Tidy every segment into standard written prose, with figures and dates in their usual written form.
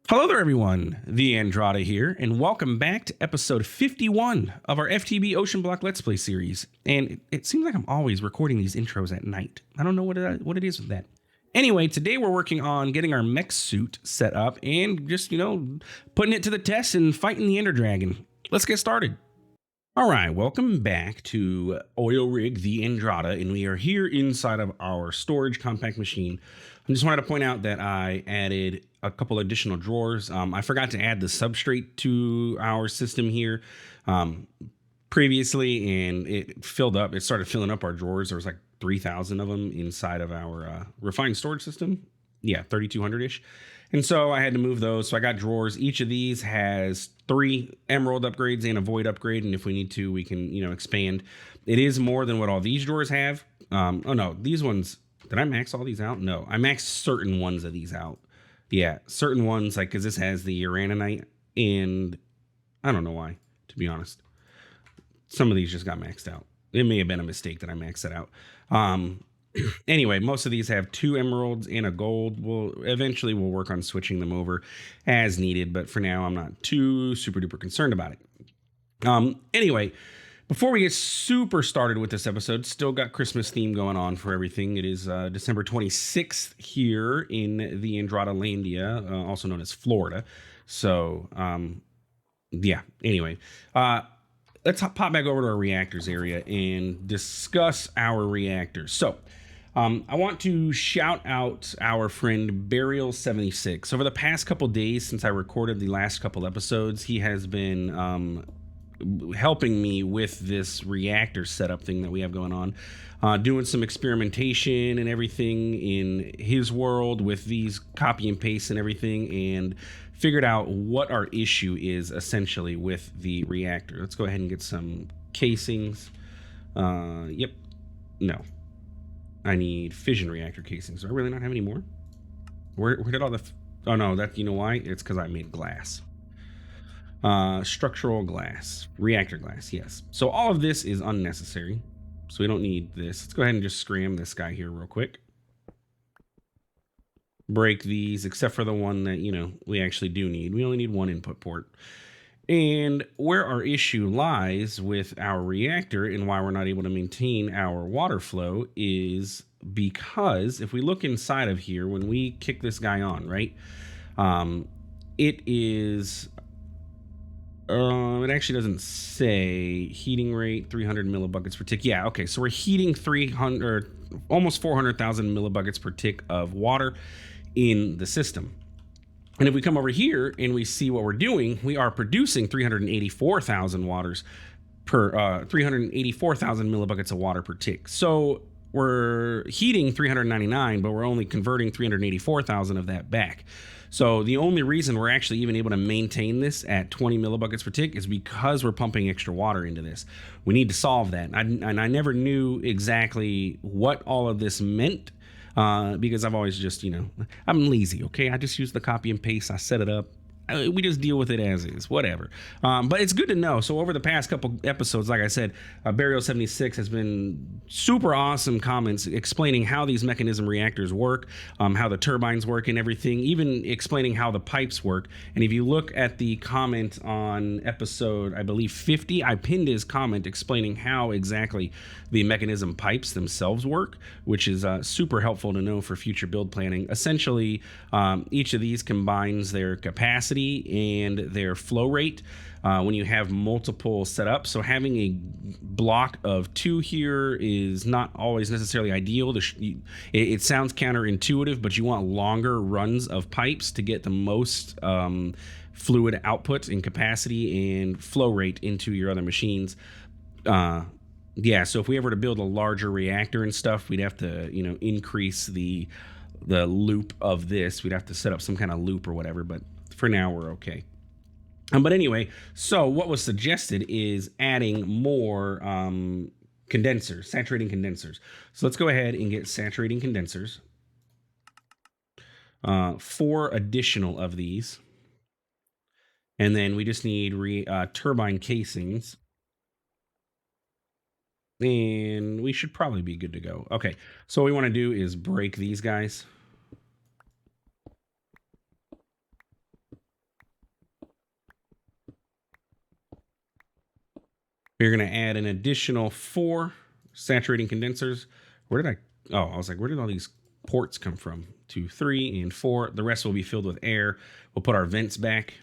Hello there, everyone. TheAndrata here, and welcome back to episode 51 of our FTB OceanBlock Let's Play series. And it seems like I'm always recording these intros at night. I don't know what it is with that. Anyway, today we're working on getting our mech suit set up and just, putting it to the test and fighting the Ender Dragon. Let's get started. All right, welcome back to Oil Rig TheAndrata, and we are here inside of our storage compact machine. I just wanted to point out that I added a couple additional drawers. I forgot to add the substrate to our system here previously, and it filled up. It started filling up our drawers. There was like 3,000 of them inside of our refined storage system. Yeah, 3,200-ish. And so I had to move those. So I got drawers. Each of these has 3 emerald upgrades and a void upgrade. And if we need to, we can, expand. It is more than what all these drawers have. Oh no, these ones, did I max all these out? No, I maxed certain ones of these out. Yeah, certain ones, like, because this has the uraninite, and I don't know why, to be honest. Some of these just got maxed out. It may have been a mistake that I maxed it out. Anyway, most of these have 2 emeralds and a gold. Eventually we'll work on switching them over as needed, but for now I'm not too super duper concerned about it. Anyway, before we get super started with this episode, still got Christmas theme going on for everything. It is December 26th here in the TheAndrata Landia, also known as Florida. So, yeah, anyway, let's pop back over to our reactors area and discuss our reactors. So, I want to shout out our friend Burial76. Over the past couple days since I recorded the last couple episodes, he has been helping me with this reactor setup thing that we have going on, doing some experimentation and everything in his world with these copy and paste and everything, and figured out what our issue is essentially with the reactor. Let's go ahead and get some casings. Yep. No. I need fission reactor casings. Do I really not have any more? Where did all the... Oh, no, that, you know why? It's because I made glass. Structural glass. Reactor glass, yes. So all of this is unnecessary. So we don't need this. Let's go ahead and just scram this guy here real quick. Break these, except for the one that, we actually do need. We only need 1 input port. And where our issue lies with our reactor and why we're not able to maintain our water flow is because if we look inside of here, when we kick this guy on, right, it is, it actually doesn't say heating rate, 300 millibuckets per tick. Yeah, okay, so we're heating 300, almost 400,000 millibuckets per tick of water in the system. And if we come over here and we see what we're doing, we are producing 384,000 millibuckets of water per tick. So we're heating 399, but we're only converting 384,000 of that back. So the only reason we're actually even able to maintain this at 20 millibuckets per tick is because we're pumping extra water into this. We need to solve that. And I never knew exactly what all of this meant. Because I've always just, I'm lazy, okay? I just use the copy and paste. I set it up. We just deal with it as is, whatever. But it's good to know. So over the past couple episodes, like I said, Burial76 has been super awesome comments explaining how these mechanism reactors work, how the turbines work and everything, even explaining how the pipes work. And if you look at the comment on episode, I believe 50, I pinned his comment explaining how exactly the mechanism pipes themselves work, which is super helpful to know for future build planning. Essentially, each of these combines their capacity and their flow rate when you have multiple setups. So having a block of 2 here is not always necessarily ideal. It sounds counterintuitive, but you want longer runs of pipes to get the most fluid output and capacity and flow rate into your other machines. Yeah, so if we ever to build a larger reactor and stuff, we'd have to, increase the loop of this. We'd have to set up some kind of loop or whatever, but for now we're okay. But anyway, so what was suggested is adding more condensers, saturating condensers. So let's go ahead and get saturating condensers. 4 additional of these. And then we just need turbine casings. And we should probably be good to go. Okay, so what we want to do is break these guys. We're going to add an additional 4 saturating condensers. Where did I was like, where did all these ports come from? 2, 3, and 4. The rest will be filled with air. We'll put our vents back.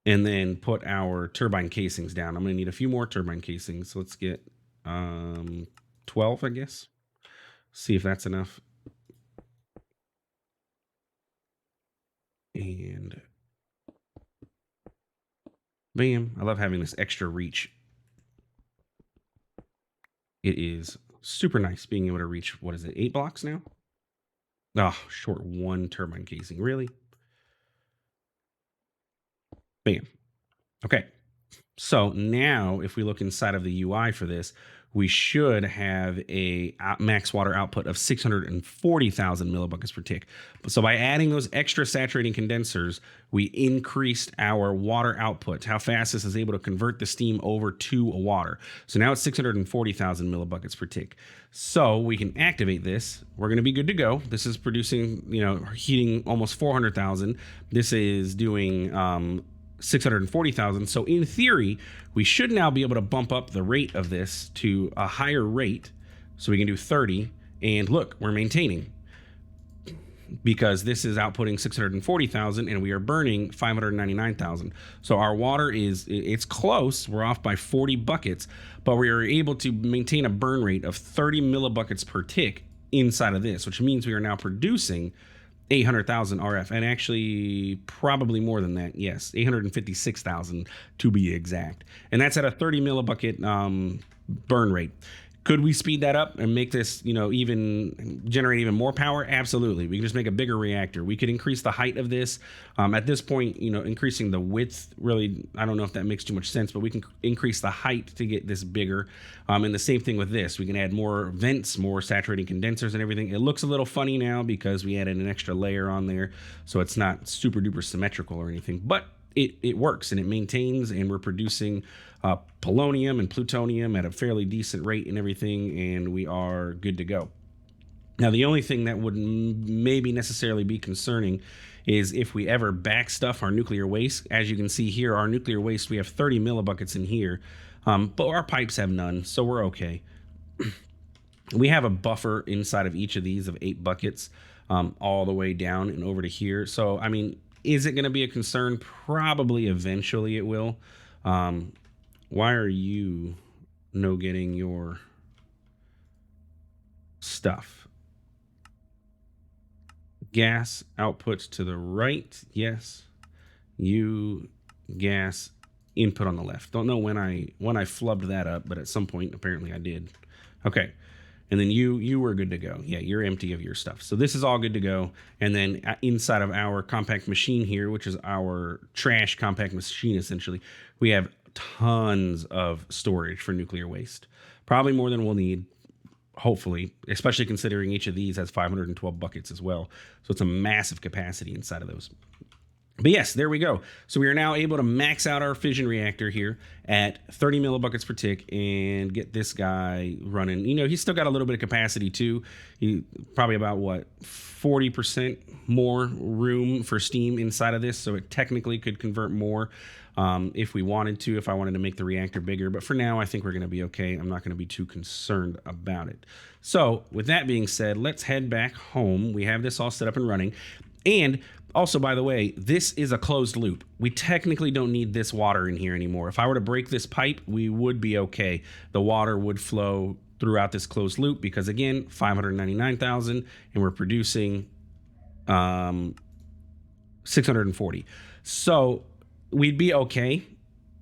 And then put our turbine casings down. I'm going to need a few more turbine casings. So let's get 12, I guess. See if that's enough. And bam. I love having this extra reach. It is super nice being able to reach, what is it, 8 blocks now? Oh, short 1 turbine casing. Really? Bam. Okay. So now if we look inside of the UI for this, we should have a max water output of 640,000 millibuckets per tick. So by adding those extra saturating condensers, we increased our water output, how fast this is able to convert the steam over to a water. So now it's 640,000 millibuckets per tick. So we can activate this. We're going to be good to go. This is producing, heating almost 400,000. This is doing 640,000. So in theory, we should now be able to bump up the rate of this to a higher rate. So we can do 30. And look, we're maintaining because this is outputting 640,000 and we are burning 599,000. So our water it's close. We're off by 40 buckets, but we are able to maintain a burn rate of 30 millibuckets per tick inside of this, which means we are now producing 800,000 RF, and actually probably more than that. Yes, 856,000 to be exact. And that's at a 30 millibucket burn rate. Could we speed that up and make this, even generate even more power? Absolutely. We can just make a bigger reactor. We could increase the height of this. At this point, increasing the width, really, I don't know if that makes too much sense, but we can increase the height to get this bigger. And the same thing with this. We can add more vents, more saturating condensers and everything. It looks a little funny now because we added an extra layer on there, so it's not super duper symmetrical or anything, but it works and it maintains, and we're producing polonium and plutonium at a fairly decent rate and everything, and we are good to go. Now, the only thing that would maybe necessarily be concerning is if we ever backstuff our nuclear waste. As you can see here, our nuclear waste, we have 30 millibuckets in here, but our pipes have none, so we're okay. We have a buffer inside of each of these of 8 buckets all the way down and over to here. So, I mean, is it going to be a concern? Probably eventually it will. Why are you no getting your stuff? Gas output to the right. Yes. You gas input on the left. Don't know when I flubbed that up, but at some point apparently I did. Okay. And then you were good to go. Yeah, you're empty of your stuff. So this is all good to go. And then inside of our compact machine here, which is our trash compact machine, essentially, we have tons of storage for nuclear waste. Probably more than we'll need, hopefully, especially considering each of these has 512 buckets as well. So it's a massive capacity inside of those. But yes, there we go. So we are now able to max out our fission reactor here at 30 millibuckets per tick and get this guy running. He's still got a little bit of capacity too. He probably about 40% more room for steam inside of this. So it technically could convert more if we wanted to, if I wanted to make the reactor bigger. But for now, I think we're going to be okay. I'm not going to be too concerned about it. So with that being said, let's head back home. We have this all set up and running. And also, by the way, this is a closed loop. We technically don't need this water in here anymore. If I were to break this pipe, we would be okay. The water would flow throughout this closed loop because, again, 599,000, and we're producing 640. So we'd be okay,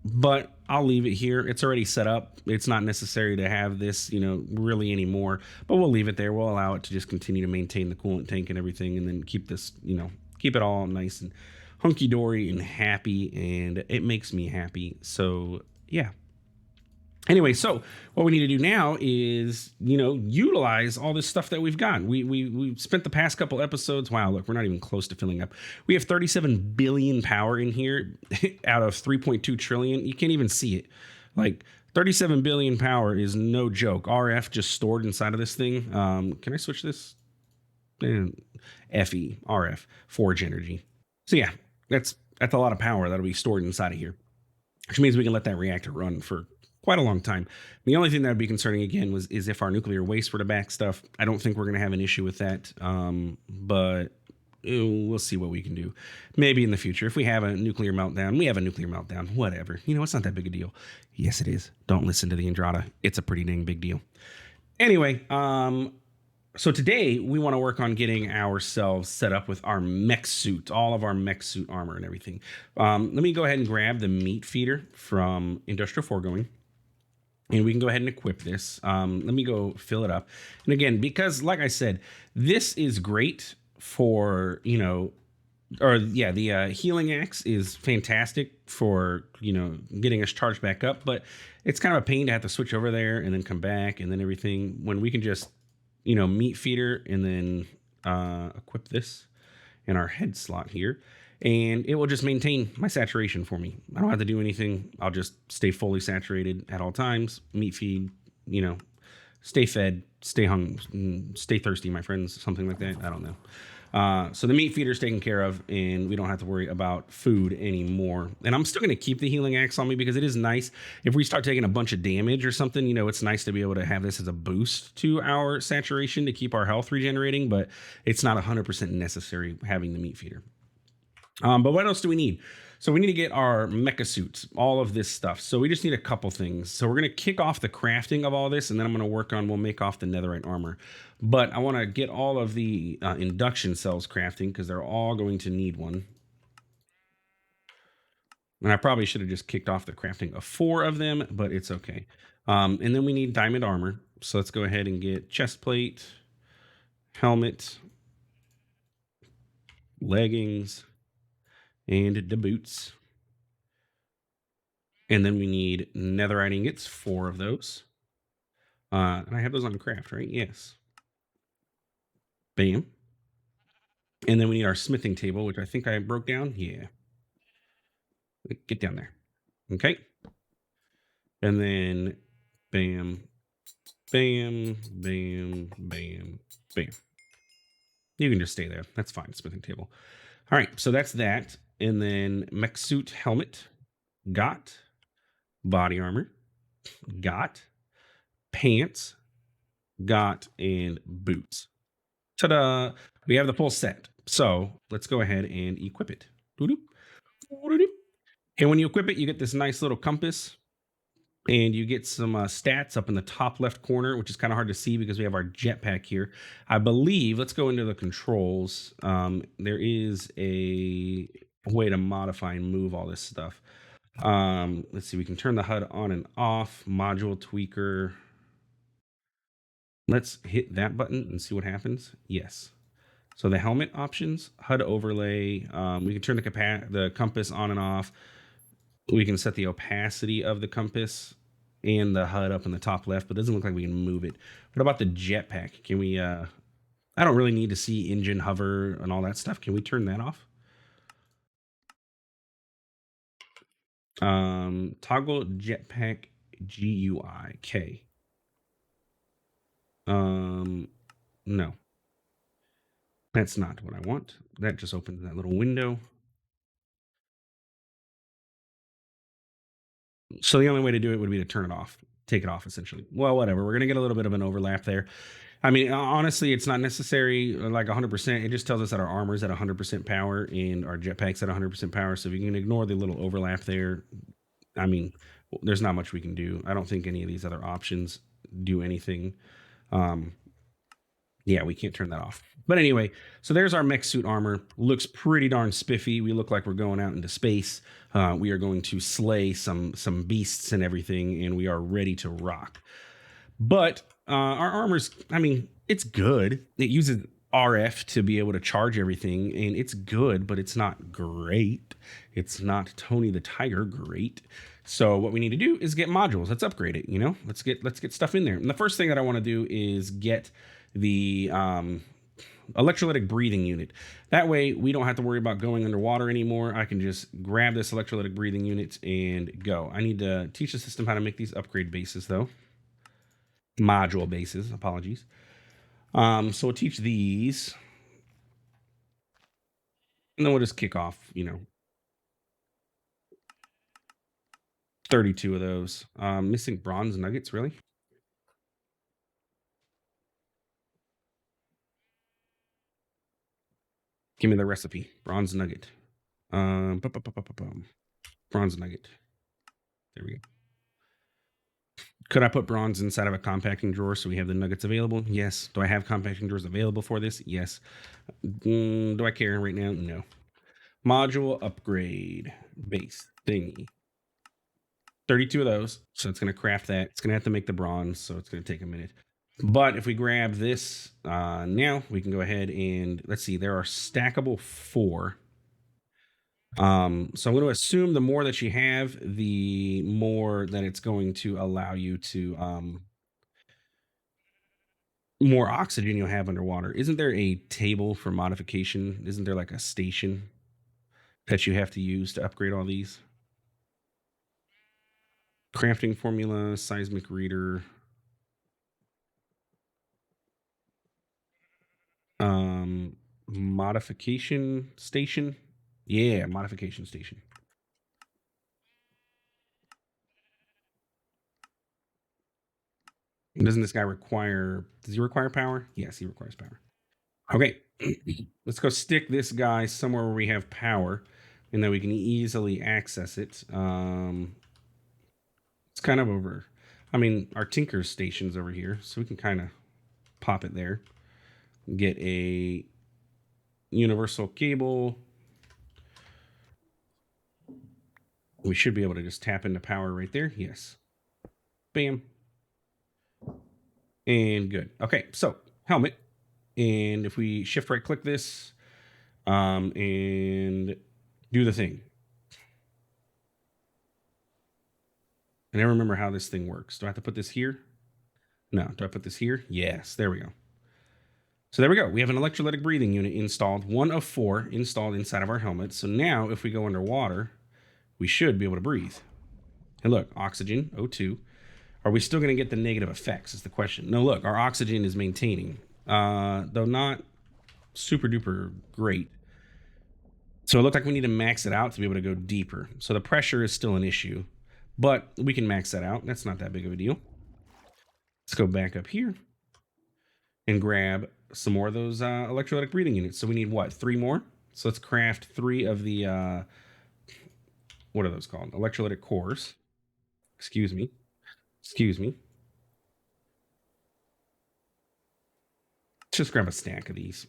but I'll leave it here. It's already set up. It's not necessary to have this, really anymore, but we'll leave it there. We'll allow it to just continue to maintain the coolant tank and everything, and then keep this, keep it all nice and hunky-dory and happy, and it makes me happy. So, yeah. Anyway, so what we need to do now is, utilize all this stuff that we've got. We spent the past couple episodes. Wow, look, we're not even close to filling up. We have 37 billion power in here out of 3.2 trillion. You can't even see it. Like 37 billion power is no joke. RF just stored inside of this thing. Can I switch this? FE, RF, forge energy. So yeah, that's a lot of power that'll be stored inside of here. which means we can let that reactor run for quite a long time. The only thing that would be concerning again is if our nuclear waste were to back stuff. I don't think we're going to have an issue with that, but we'll see what we can do. Maybe in the future, if we have a nuclear meltdown, we have a nuclear meltdown. Whatever, it's not that big a deal. Yes, it is. Don't listen to the Andrata. It's a pretty dang big deal. Anyway, so today we want to work on getting ourselves set up with our mech suit, all of our mech suit armor and everything. Let me go ahead and grab the meat feeder from Industrial Foregoing. And we can go ahead and equip this. Let me go fill it up. And again, because like I said, this is great for, the healing axe is fantastic for, getting us charged back up. But it's kind of a pain to have to switch over there and then come back and then everything when we can just, meat feeder and then equip this in our head slot here. And it will just maintain my saturation for me. I don't have to do anything. I'll just stay fully saturated at all times. Meat feed, stay fed, stay hungry, stay thirsty, my friends, something like that. I don't know. So the meat feeder's taken care of, and we don't have to worry about food anymore. And I'm still going to keep the healing axe on me because it is nice. If we start taking a bunch of damage or something, it's nice to be able to have this as a boost to our saturation to keep our health regenerating, but it's not 100% necessary having the meat feeder. But what else do we need? So we need to get our mecha suits, all of this stuff. So we just need a couple things. So we're going to kick off the crafting of all this, and then I'm going to we'll make off the netherite armor. But I want to get all of the induction cells crafting because they're all going to need one. And I probably should have just kicked off the crafting of 4 of them, but it's okay. And then we need diamond armor. So let's go ahead and get chest plate, helmet, leggings, and the boots. And then we need netherite ingots, 4 of those. And I have those on craft, right? Yes. Bam. And then we need our smithing table, which I think I broke down. Yeah. Get down there. Okay. And then bam, bam, bam, bam, bam. You can just stay there. That's fine. Smithing table. All right. So that's that. And then mech suit helmet. Got. Body armor. Got. Pants. Got. And boots. Ta-da! We have the full set. So let's go ahead and equip it. And when you equip it, you get this nice little compass. And you get some stats up in the top left corner, which is kind of hard to see because we have our jetpack here. I believe, let's go into the controls. There is a way to modify and move all this stuff. Let's see, we can turn the HUD on and off, module tweaker. Let's hit that button and see what happens. Yes. So the helmet options, HUD overlay, we can turn the compass on and off. We can set the opacity of the compass and the HUD up in the top left, but it doesn't look like we can move it. What about the jetpack? Can we, I don't really need to see engine hover and all that stuff. Can we turn that off? Toggle jetpack GUI. K. No. That's not what I want. That just opens that little window. So the only way to do it would be to turn it off, take it off essentially. Well, whatever. We're going to get a little bit of an overlap there. I mean, honestly, it's not necessary like 100%. It just tells us that our armor is at 100% power and our jetpack's at 100% power. So if you can ignore the little overlap there, I mean, there's not much we can do. I don't think any of these other options do anything. Yeah, we can't turn that off. But anyway, so there's our mech suit armor. Looks pretty darn spiffy. We look like we're going out into space. We are going to slay some beasts and everything, and we are ready to rock. But our armor's, I mean, it's good. It uses RF to be able to charge everything, and it's good, but it's not great. It's not Tony the Tiger great. So what we need to do is get modules. Let's upgrade it. Let's get stuff in there. And the first thing that I want to do is get the electrolytic breathing unit. That way we don't have to worry about going underwater anymore. I can just grab this electrolytic breathing unit and go. I need to teach the system how to make these upgrade bases though. Module bases, apologies. So we'll teach these. And then we'll just kick off, 32 of those. Missing bronze nuggets, really? Give me the recipe. Bronze nugget. Bronze nugget. There we go. Could I put bronze inside of a compacting drawer so we have the nuggets available? Yes. Do I have compacting drawers available for this? Yes. Do I care right now? No. Module upgrade. Base thingy. 32 of those. So it's going to craft that. It's going to have to make the bronze, so it's going to take a minute. But if we grab this now, we can go ahead and let's see. There are stackable 4. So I'm going to assume the more that you have, the more that it's going to allow you to more oxygen you'll have underwater. Isn't there a table for modification? Isn't there like a station that you have to use to upgrade all these? Crafting formula, seismic reader, modification station. Yeah, modification station. Doesn't this guy require, does he require power? Yes, he requires power. Okay, let's go stick this guy somewhere where we have power and then we can easily access it. It's kind of over. I mean, our Tinker's station's over here, so we can kind of pop it there. Get a universal cable. We should be able to just tap into power right there. Yes. Bam. And good. Okay, so helmet. And if we shift right click this and do the thing. I never remember how this thing works. Do I have to put this here? No. Do I put this here? Yes. There we go. So there we go. We have an electrolytic breathing unit installed, 1 of 4 installed inside of our helmet. So now if we go underwater, we should be able to breathe. And look, oxygen, O2. Are we still going to get the negative effects is the question. No, look, our oxygen is maintaining, though not super duper great. So it looked like we need to max it out to be able to go deeper. So the pressure is still an issue, but we can max that out. That's not that big of a deal. Let's go back up here and grab some more of those electrolytic breathing units. So we need what? 3 more? So let's craft 3 of the, what are those called? Electrolytic cores. Excuse me. Let's just grab a stack of these.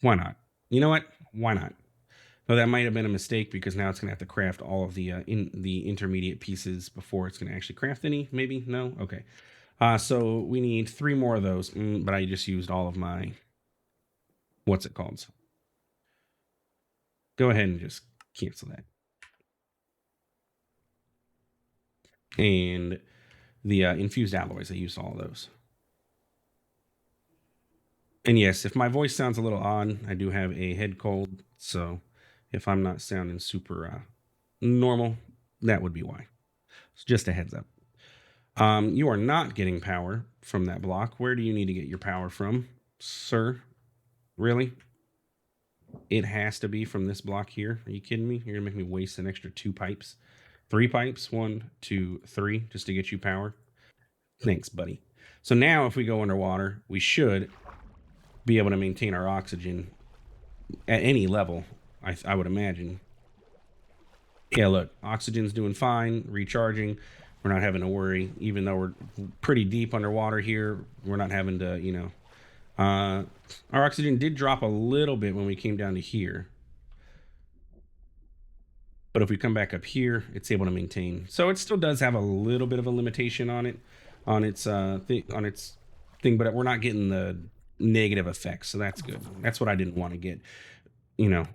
Why not? You know what? Why not? Though that might have been a mistake because now it's going to have to craft all of the intermediate pieces before it's going to actually craft any. Maybe? No? Okay. So we need 3 more of those, but I just used all of my, what's it called? Go ahead and just cancel that. And the infused alloys, I used all of those. And yes, if my voice sounds a little odd, I do have a head cold. So if I'm not sounding super normal, that would be why. So just a heads up. You are not getting power from that block. Where do you need to get your power from, sir? Really? It has to be from this block here. Are you kidding me? You're gonna make me waste an extra 2 pipes. 3 pipes, 1, 2, 3, just to get you power. Thanks, buddy. So now if we go underwater, we should be able to maintain our oxygen at any level, I would imagine. Yeah, look, oxygen's doing fine, recharging. We're not having to worry, even though we're pretty deep underwater here. We're not having to, you know. Our oxygen did drop a little bit when we came down to here. But if we come back up here, it's able to maintain. So it still does have a little bit of a limitation on it, on its thing, but we're not getting the negative effects, so that's good. That's what I didn't want to get, you know,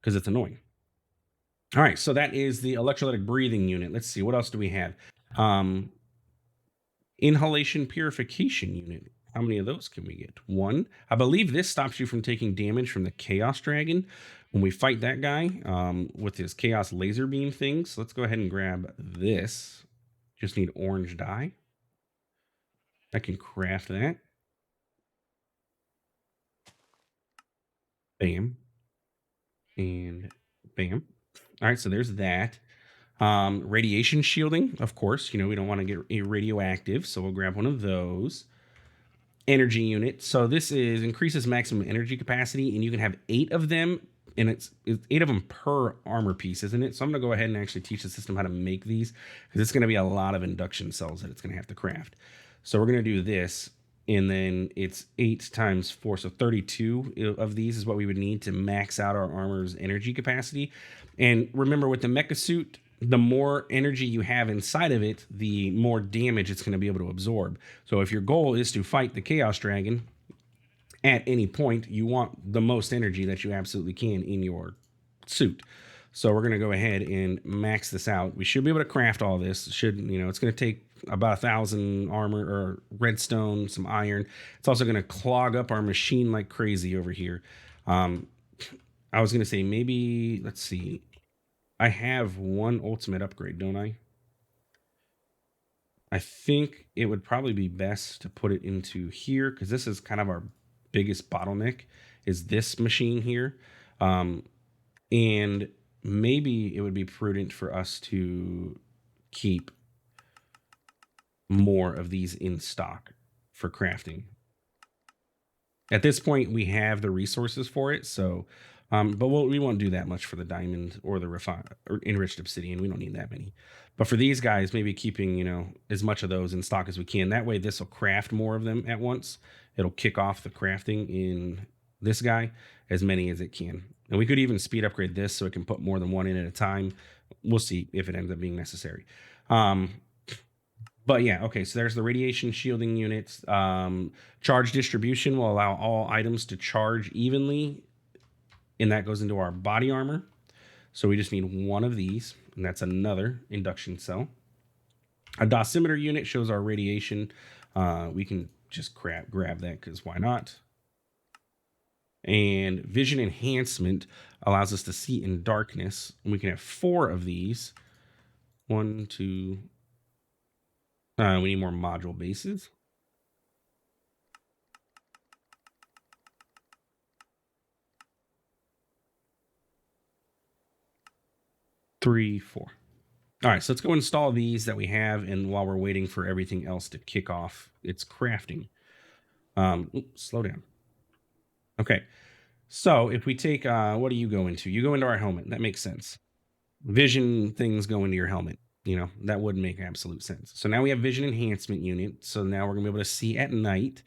because it's annoying. All right, so that is the electrolytic breathing unit. Let's see, what else do we have? Inhalation purification unit. How many of those can we get? 1. I believe this stops you from taking damage from the Chaos Dragon when we fight that guy with his Chaos laser beam thing. So let's go ahead and grab this. Just need orange dye. I can craft that. Bam. And bam. All right, so there's that. Radiation shielding, of course. We don't want to get radioactive, so we'll grab one of those. Energy unit. So this increases maximum energy capacity, and you can have 8 of them, and it's 8 of them per armor piece, isn't it? So I'm going to go ahead and actually teach the system how to make these, because it's going to be a lot of induction cells that it's going to have to craft. So we're going to do this, and then it's 8 times 4, so 32 of these is what we would need to max out our armor's energy capacity. And remember, with the Mekasuit, the more energy you have inside of it, the more damage it's going to be able to absorb. So if your goal is to fight the Chaos Dragon at any point, you want the most energy that you absolutely can in your suit. So we're going to go ahead and max this out. We should be able to craft all this. It's going to take about 1,000 armor or redstone, some iron. It's also going to clog up our machine like crazy over here. I was going to say maybe, let's see. I have one ultimate upgrade, don't I? I think it would probably be best to put it into here, because this is kind of our biggest bottleneck, is this machine here. And maybe it would be prudent for us to keep more of these in stock for crafting. At this point, we have the resources for it, so but we won't do that much for the diamond or the or enriched obsidian. We don't need that many. But for these guys, maybe keeping as much of those in stock as we can. That way, this will craft more of them at once. It'll kick off the crafting in this guy as many as it can. And we could even speed upgrade this so it can put more than one in at a time. We'll see if it ends up being necessary. But yeah, okay, so there's the radiation shielding units. Charge distribution will allow all items to charge evenly, and that goes into our body armor. So we just need one of these, and that's another induction cell. A dosimeter unit shows our radiation. We can just grab that, because why not? And vision enhancement allows us to see in darkness, and we can have 4 of these. 1, 2. We need more module bases. Three, 4. All right, so let's go install these that we have, and while we're waiting for everything else to kick off its crafting. Oops, slow down. Okay, so if we take, what do you go into? You go into our helmet. That makes sense. Vision things go into your helmet. That would make absolute sense. So now we have vision enhancement unit. So now we're gonna be able to see at night.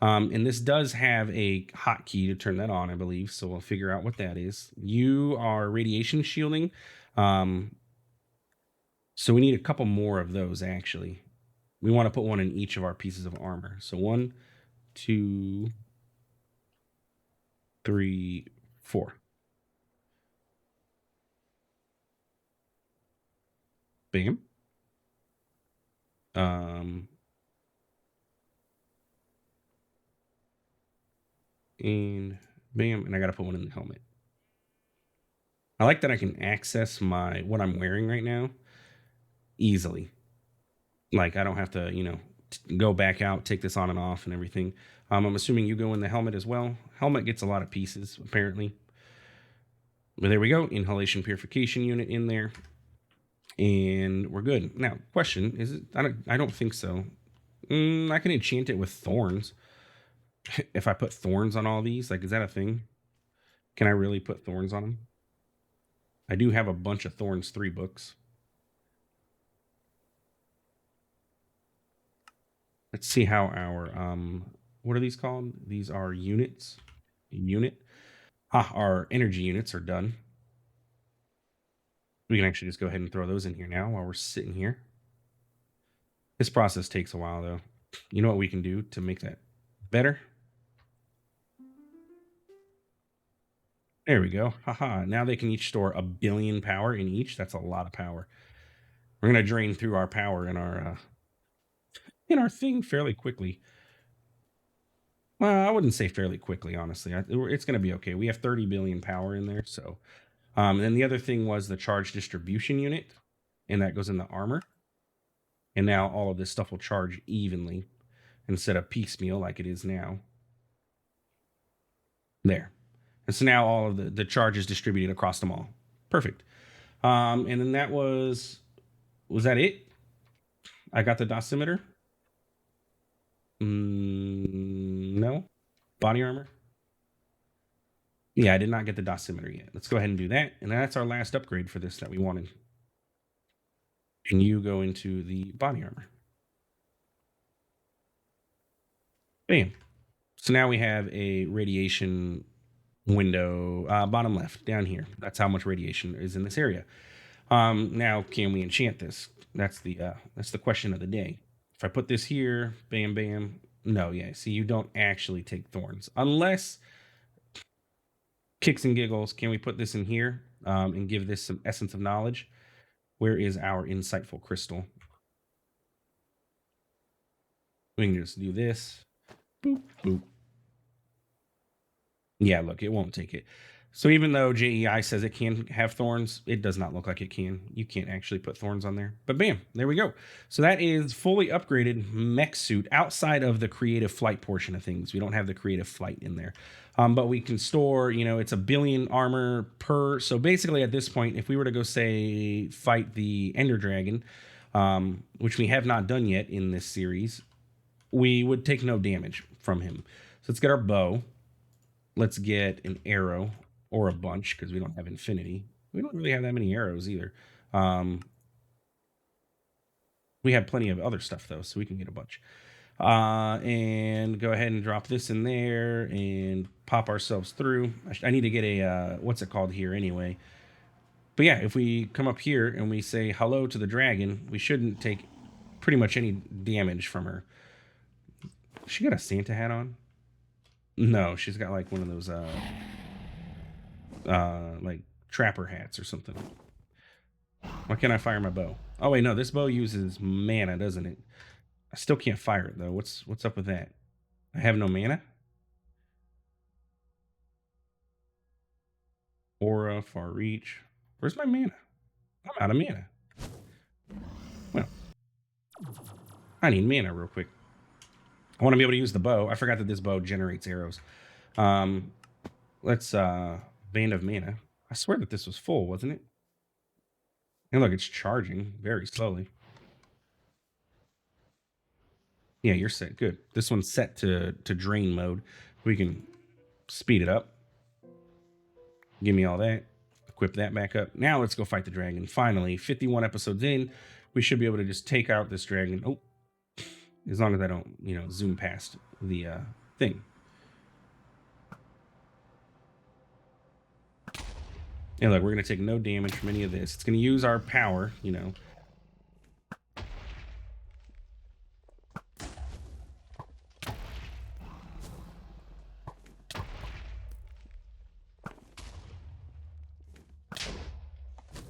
And this does have a hotkey to turn that on, I believe. So we'll figure out what that is. You are radiation shielding. So we need a couple more of those, actually. We want to put one in each of our pieces of armor. So 1, 2, 3, 4. Bam. And bam, and I got to put one in the helmet. I like that I can access what I'm wearing right now easily. Like, I don't have to, go back out, take this on and off and everything. I'm assuming you go in the helmet as well. Helmet gets a lot of pieces, apparently. But there we go. Inhalation purification unit in there. And we're good. Now, question, is it? I don't think so. I can enchant it with thorns. If I put thorns on all these, like, is that a thing? Can I really put thorns on them? I do have a bunch of Thorns 3 books. Let's see how our, what are these called? These are units. Unit. Our energy units are done. We can actually just go ahead and throw those in here now while we're sitting here. This process takes a while, though. You know what we can do to make that better? There we go. Haha. Now they can each store 1 billion power in each. That's a lot of power. We're going to drain through our power in our thing fairly quickly. Well, I wouldn't say fairly quickly, honestly. It's going to be okay. We have 30 billion power in there. So, and then the other thing was the charge distribution unit, and that goes in the armor. And now all of this stuff will charge evenly instead of piecemeal like it is now. There. And so now all of the charge is distributed across them all. Perfect. And then that was that it? I got the dosimeter. No. Body armor. Yeah, I did not get the dosimeter yet. Let's go ahead and do that. And that's our last upgrade for this that we wanted. And you go into the body armor. Bam. So now we have a radiation window, bottom left, down here. That's how much radiation is in this area. Now, can we enchant this? That's the question of the day. If I put this here, bam, bam. No, yeah. See, you don't actually take thorns unless kicks and giggles. Can we put this in here and give this some essence of knowledge? Where is our insightful crystal? We can just do this. Boop, boop. Yeah, look, it won't take it. So even though JEI says it can have thorns, it does not look like it can. You can't actually put thorns on there. But bam, there we go. So that is fully upgraded mech suit outside of the creative flight portion of things. We don't have the creative flight in there. But we can store, it's 1 billion armor per. So basically at this point, if we were to go say fight the Ender Dragon, which we have not done yet in this series, we would take no damage from him. So let's get our bow. Let's get an arrow or a bunch because we don't have infinity. We don't really have that many arrows either. We have plenty of other stuff though, so we can get a bunch. And go ahead and drop this in there and pop ourselves through. I need to get a, what's it called here anyway? But yeah, if we come up here and we say hello to the dragon, we shouldn't take pretty much any damage from her. She got a Santa hat on? No, she's got like one of those like trapper hats or something. Why can't I fire my bow? Oh wait, no, this bow uses mana, doesn't it? I still can't fire it though. What's up with that? I have no mana. Aura, far reach. Where's my mana? I'm out of mana. Well, I need mana real quick. I want to be able to use the bow. I forgot that this bow generates arrows. Let's Band of Mana. I swear that this was full, wasn't it? And look, it's charging very slowly. Yeah, you're set. Good. This one's set to drain mode. We can speed it up. Give me all that. Equip that back up. Now let's go fight the dragon. Finally, 51 episodes in, we should be able to just take out this dragon. Oh, as long as I don't, zoom past the thing. And look, we're going to take no damage from any of this. It's going to use our power,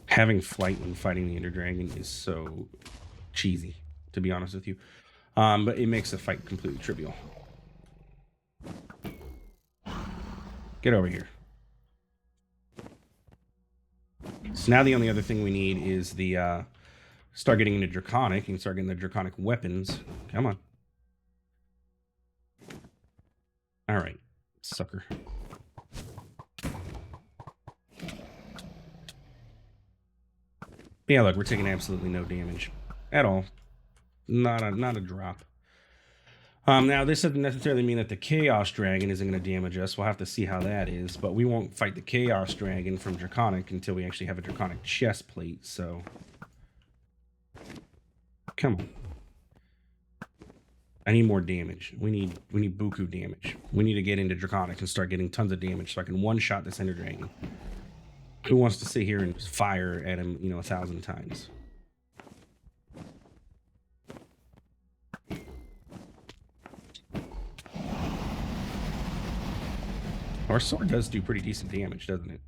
Having flight when fighting the Ender Dragon is so cheesy, to be honest with you. But it makes the fight completely trivial. Get over here. So now the only other thing we need is the start getting into draconic and start getting the draconic weapons. Come on. All right, sucker. Yeah, look, we're taking absolutely no damage at all. Not a drop. Now, this doesn't necessarily mean that the Chaos Dragon isn't going to damage us. We'll have to see how that is. But we won't fight the Chaos Dragon from Draconic until we actually have a Draconic chest plate. So, come on. I need more damage. We need buku damage. We need to get into Draconic and start getting tons of damage so I can one-shot this Ender Dragon. Who wants to sit here and just fire at him, 1,000 times? Our sword does do pretty decent damage, doesn't it?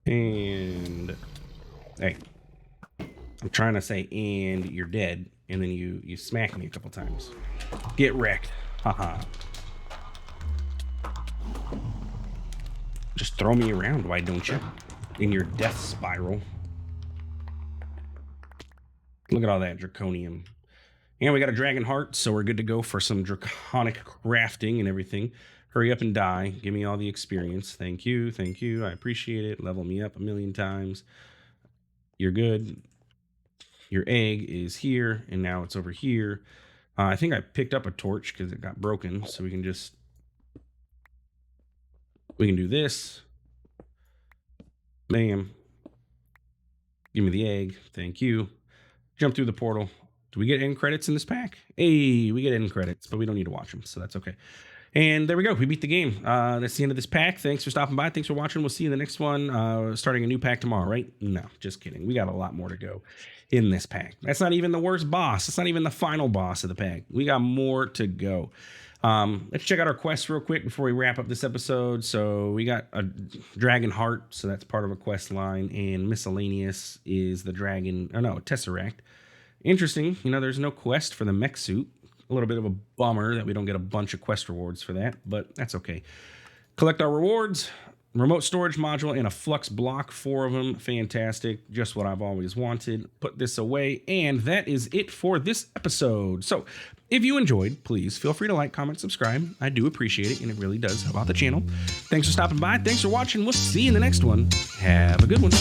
And hey, I'm trying to say and you're dead, and then you smack me a couple times. Get wrecked. Haha. Just throw me around, why don't you? in your death spiral. Look at all that draconium. And we got a dragon heart, so we're good to go for some draconic crafting and everything. Hurry up and die. Give me all the experience. Thank you. Thank you. I appreciate it. Level me up a million times. You're good. Your egg is here, and now it's over here. I think I picked up a torch because it got broken, so we can do this. Bam. Give me the egg. Thank you. Jump through the portal. Do we get end credits in this pack? Hey, we get end credits, but we don't need to watch them, so that's okay. And there we go. We beat the game. That's the end of this pack. Thanks for stopping by. Thanks for watching. We'll see you in the next one. Starting a new pack tomorrow, right? No, just kidding. We got a lot more to go in this pack. That's not even the worst boss. It's not even the final boss of the pack. We got more to go. Let's check out our quests real quick before we wrap up this episode. So we got a dragon heart, so that's part of a quest line, and miscellaneous is the dragon, tesseract. Interesting, there's no quest for the mech suit. A little bit of a bummer that we don't get a bunch of quest rewards for that, but that's okay. Collect our rewards. Remote storage module and a flux block, 4 of them. Fantastic. Just what I've always wanted. Put this away. And that is it for this episode. So if you enjoyed, please feel free to like, comment, subscribe. I do appreciate it, and it really does help out the channel. Thanks for stopping by. Thanks for watching. We'll see you in the next one. Have a good one.